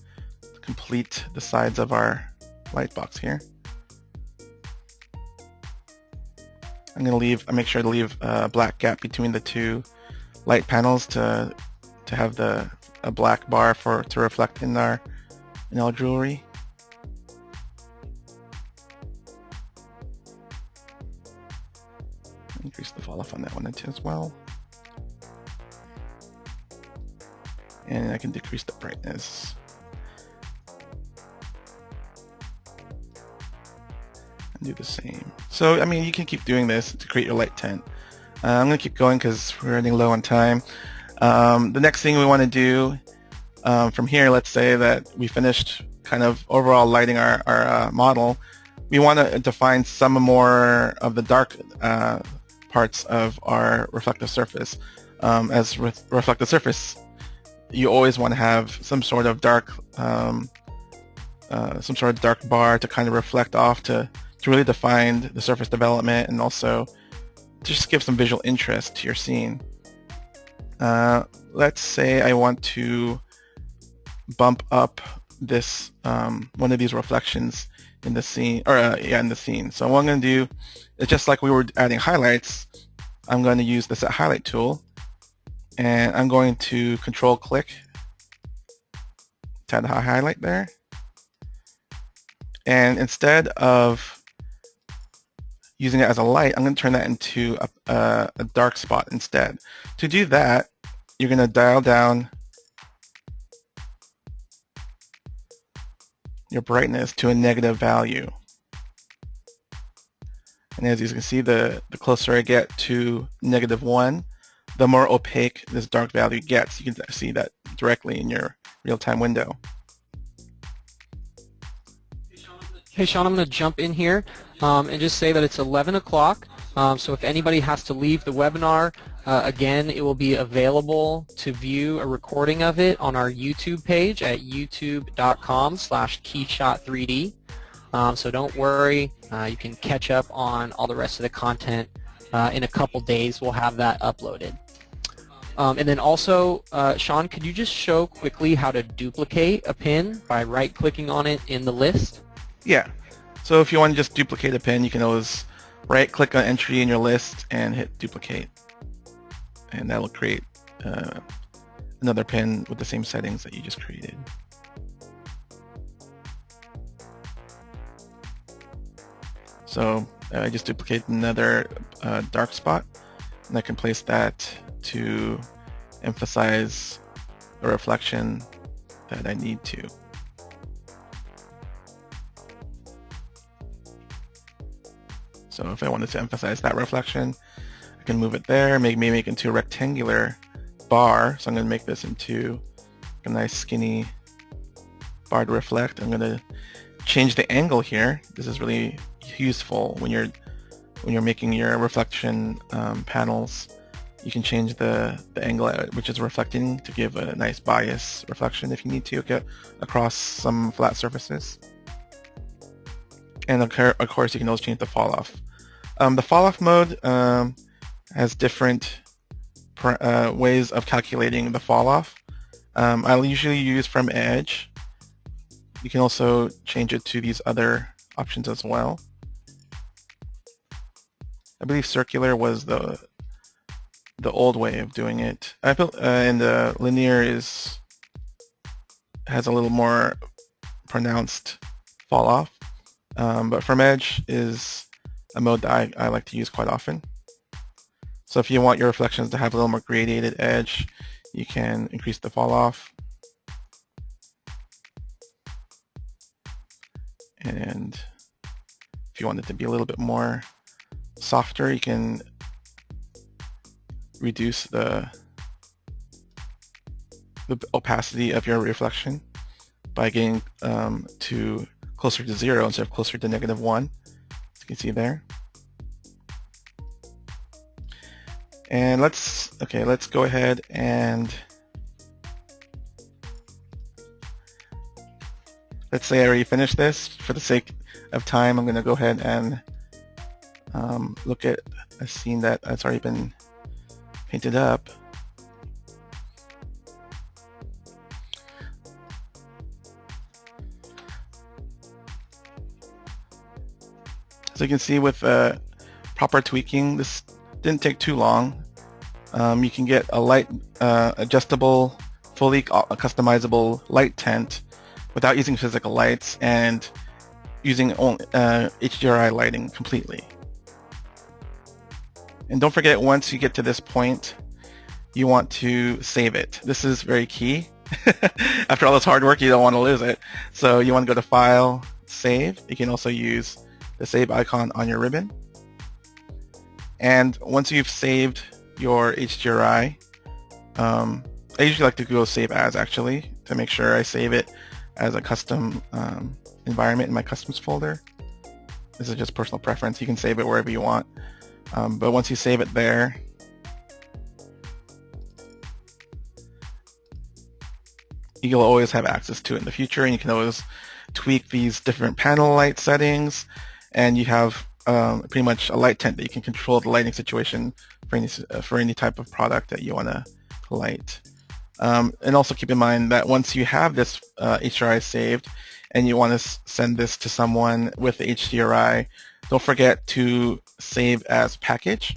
complete the sides of our light box here. I'm going to make sure to leave a black gap between the two light panels to have a black bar to reflect in our in all jewelry. Increase the fall off on that one as well. And I can decrease the brightness. And do the same. So, I mean, you can keep doing this to create your light tent. I'm going to keep going because we're running low on time. The next thing we want to do from here, let's say that we finished kind of overall lighting our model. We want to define some more of the dark parts of our reflective surface. As reflective surface, you always want to have some sort of dark bar to kind of reflect off to really define the surface development and also to just give some visual interest to your scene. Let's say I want to bump up this one of these reflections in the scene, or in the scene. So what I'm going to do is, just like we were adding highlights, I'm going to use the set highlight tool, and I'm going to control click to add a highlight there. And instead of using it as a light, I'm going to turn that into a dark spot instead. To do that, you're going to dial down your brightness to a negative value. And as you can see, the closer I get to -1, the more opaque this dark value gets. You can see that directly in your real-time window. Hey Sean, I'm going to jump in here and just say that it's 11 o'clock. So if anybody has to leave the webinar, again, it will be available to view a recording of it on our YouTube page at youtube.com/KeyShot3D. So don't worry, you can catch up on all the rest of the content in a couple days. We'll have that uploaded. And then also, Sean, could you just show quickly how to duplicate a pin by right-clicking on it in the list? Yeah. So if you want to just duplicate a pin, you can always right-click on entry in your list and hit duplicate. And that will create another pin with the same settings that you just created. So I just duplicated another dark spot, and I can place that to emphasize the reflection that I need to. So if I wanted to emphasize that reflection, I can move it there, maybe make it into a rectangular bar. So I'm going to make this into a nice skinny bar to reflect. I'm going to change the angle here. This is really useful when you're making your reflection panels. You can change the angle at which is reflecting to give a nice bias reflection if you need to get across some flat surfaces. And of course, you can also change the fall off. The fall off mode has different ways of calculating the fall off. I'll usually use from edge. You can also change it to these other options as well. I believe circular was the old way of doing it. And the linear has a little more pronounced fall off. But from edge is a mode that I like to use quite often. So if you want your reflections to have a little more gradiated edge, you can increase the fall off. And if you want it to be a little bit more softer, you can reduce the opacity of your reflection by getting to closer to 0 instead of closer to -1, as you can see there. And let's go ahead and let's say I already finished this. For the sake of time, I'm going to go ahead and look at a scene that has already been painted up. So you can see with proper tweaking, this didn't take too long. You can get a light adjustable, fully customizable light tent without using physical lights and using only, HDRI lighting completely. And don't forget, once you get to this point, you want to save it. This is very key. After all this hard work, you don't want to lose it. So you want to go to File, Save. You can also use the Save icon on your ribbon. And once you've saved your HDRI, I usually like to go Save As, actually, to make sure I save it as a custom environment in my Customs folder. This is just personal preference. You can save it wherever you want. But once you save it there, you'll always have access to it in the future, and you can always tweak these different panel light settings, and you have pretty much a light tent that you can control the lighting situation for any type of product that you want to light. And also keep in mind that once you have this HDRI saved and you want to send this to someone with the HDRI, don't forget to save as package.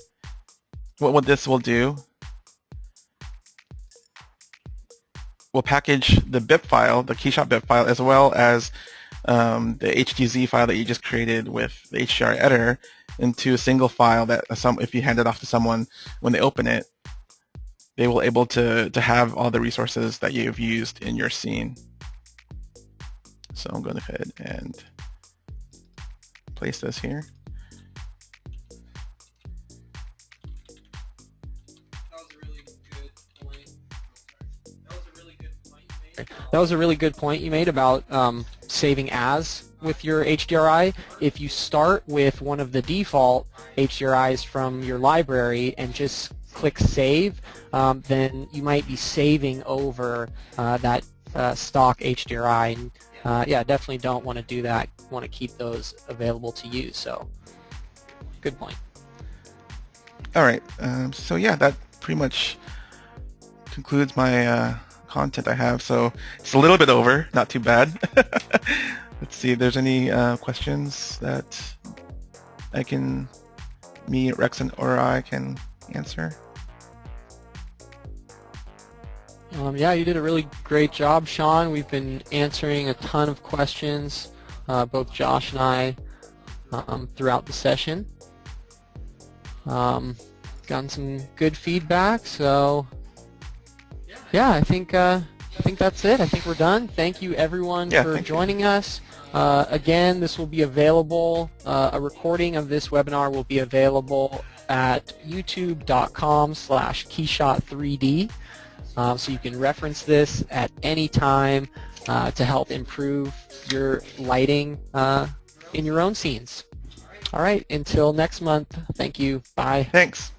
What this will do, we'll package the BIP file, the KeyShot BIP file, as well as the HDZ file that you just created with the HDRI editor into a single file that if you hand it off to someone, when they open it, they will able to have all the resources that you've used in your scene. So I'm going to go ahead and place this here. That was a really good point you made about saving as with your HDRI. If you start with one of the default HDRIs from your library and just click Save, then you might be saving over that stock HDRI. And, yeah, definitely don't want to do that. You want to keep those available to you. So, good point. All right. So yeah, that pretty much concludes my content I have. So it's a little bit over, not too bad. Let's see if there's any questions that me, Rex, or I can answer. Yeah, you did a really great job, Sean. We've been answering a ton of questions, both Josh and I, throughout the session. Gotten some good feedback, so yeah, I think that's it. I think we're done. Thank you, everyone, for joining us. Again, this will be available. A recording of this webinar will be available at youtube.com/KeyShot3D. So you can reference this at any time to help improve your lighting in your own scenes. All right, until next month, thank you. Bye. Thanks.